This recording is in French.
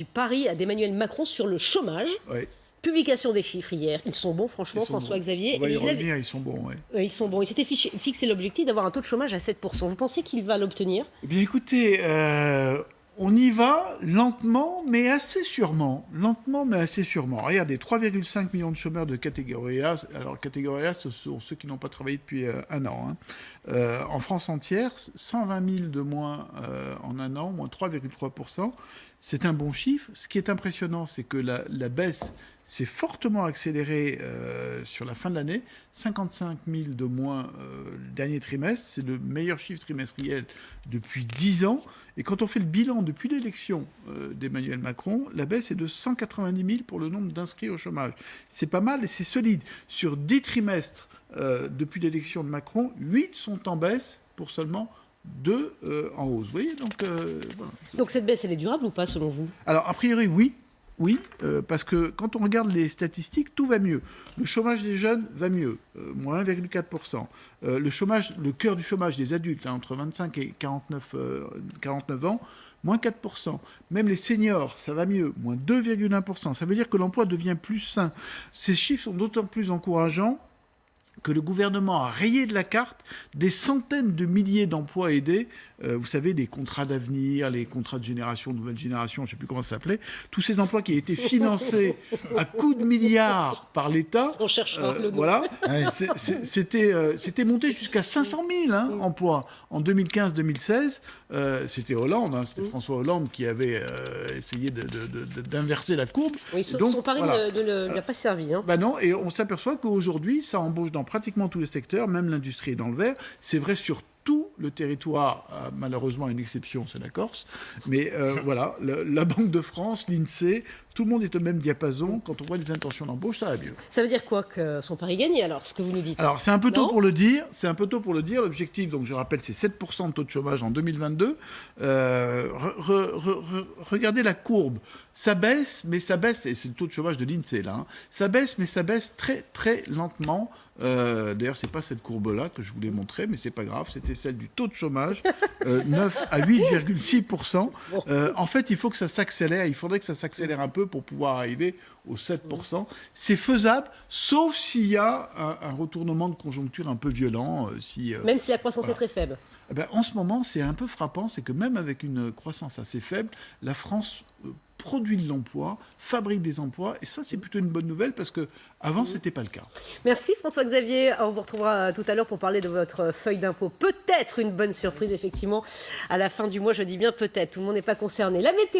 du pari d'Emmanuel Macron sur le chômage. Oui. Publication des chiffres hier. Ils sont bons, franchement, François-Xavier. On va y revenir, ils sont bons, oui. Ils sont bons. Il s'était fixé l'objectif d'avoir un taux de chômage à 7%. Vous pensez qu'il va l'obtenir? Eh bien, écoutez, on y va lentement, mais assez sûrement. Lentement, mais assez sûrement. Regardez, 3,5 millions de chômeurs de catégorie A. Alors, catégorie A, ce sont ceux qui n'ont pas travaillé depuis un an. En France entière, 120 000 de moins en un an, moins 3,3%. C'est un bon chiffre. Ce qui est impressionnant, c'est que la baisse s'est fortement accélérée sur la fin de l'année. 55 000 de moins le dernier trimestre. C'est le meilleur chiffre trimestriel depuis 10 ans. Et quand on fait le bilan depuis l'élection d'Emmanuel Macron, la baisse est de 190 000 pour le nombre d'inscrits au chômage. C'est pas mal et c'est solide. Sur 10 trimestres depuis l'élection de Macron, 8 sont en baisse pour seulement 2 en hausse. Vous voyez, donc, voilà. Donc cette baisse, elle est durable ou pas, selon vous? Alors, a priori, oui. Oui, parce que quand on regarde les statistiques, tout va mieux. Le chômage des jeunes va mieux, moins 1,4%. Le cœur du chômage des adultes, entre 25 et 49 ans, moins 4%. Même les seniors, ça va mieux, moins 2,1%. Ça veut dire que l'emploi devient plus sain. Ces chiffres sont d'autant plus encourageants que le gouvernement a rayé de la carte des centaines de milliers d'emplois aidés. Vous savez, les contrats d'avenir, les contrats de génération, nouvelle génération, je ne sais plus comment ça s'appelait. Tous ces emplois qui ont été financés à coups de milliards par l'État. On cherchera le nom. Voilà. C'était monté jusqu'à 500 000 emplois en 2015-2016. C'était Hollande, c'était François Hollande qui avait essayé d'inverser la courbe. Oui, son pari ne lui a pas servi. Ben non, et on s'aperçoit qu'aujourd'hui, ça embauche dans pratiquement tous les secteurs, même l'industrie est dans le vert. C'est vrai sur tout le territoire, malheureusement une exception, c'est la Corse. Mais voilà, la Banque de France, l'INSEE, tout le monde est au même diapason. Quand on voit les intentions d'embauche, ça va mieux. Ça veut dire quoi que son pari gagné, alors, ce que vous nous dites? Alors, c'est un peu tôt pour le dire. C'est un peu tôt pour le dire. L'objectif, donc je rappelle, c'est 7% de taux de chômage en 2022. Regardez la courbe. Ça baisse, mais ça baisse, et c'est le taux de chômage de l'INSEE, là. Ça baisse, mais ça baisse très, très lentement. D'ailleurs, c'est pas cette courbe-là que je voulais montrer, mais c'est pas grave. C'était celle du taux de chômage, 9 à 8,6%. En fait, il faut que ça s'accélère. Il faudrait que ça s'accélère un peu pour pouvoir arriver aux 7%. C'est faisable, sauf s'il y a un retournement de conjoncture un peu violent. Même si la croissance est très faible. Eh ben, en ce moment, c'est un peu frappant, c'est que même avec une croissance assez faible, la France produit de l'emploi, fabrique des emplois, et ça, c'est plutôt une bonne nouvelle, parce qu'avant, ce n'était pas le cas. Merci François-Xavier. On vous retrouvera tout à l'heure pour parler de votre feuille d'impôt. Peut-être une bonne surprise, effectivement, à la fin du mois. Je dis bien peut-être, tout le monde n'est pas concerné. La météo.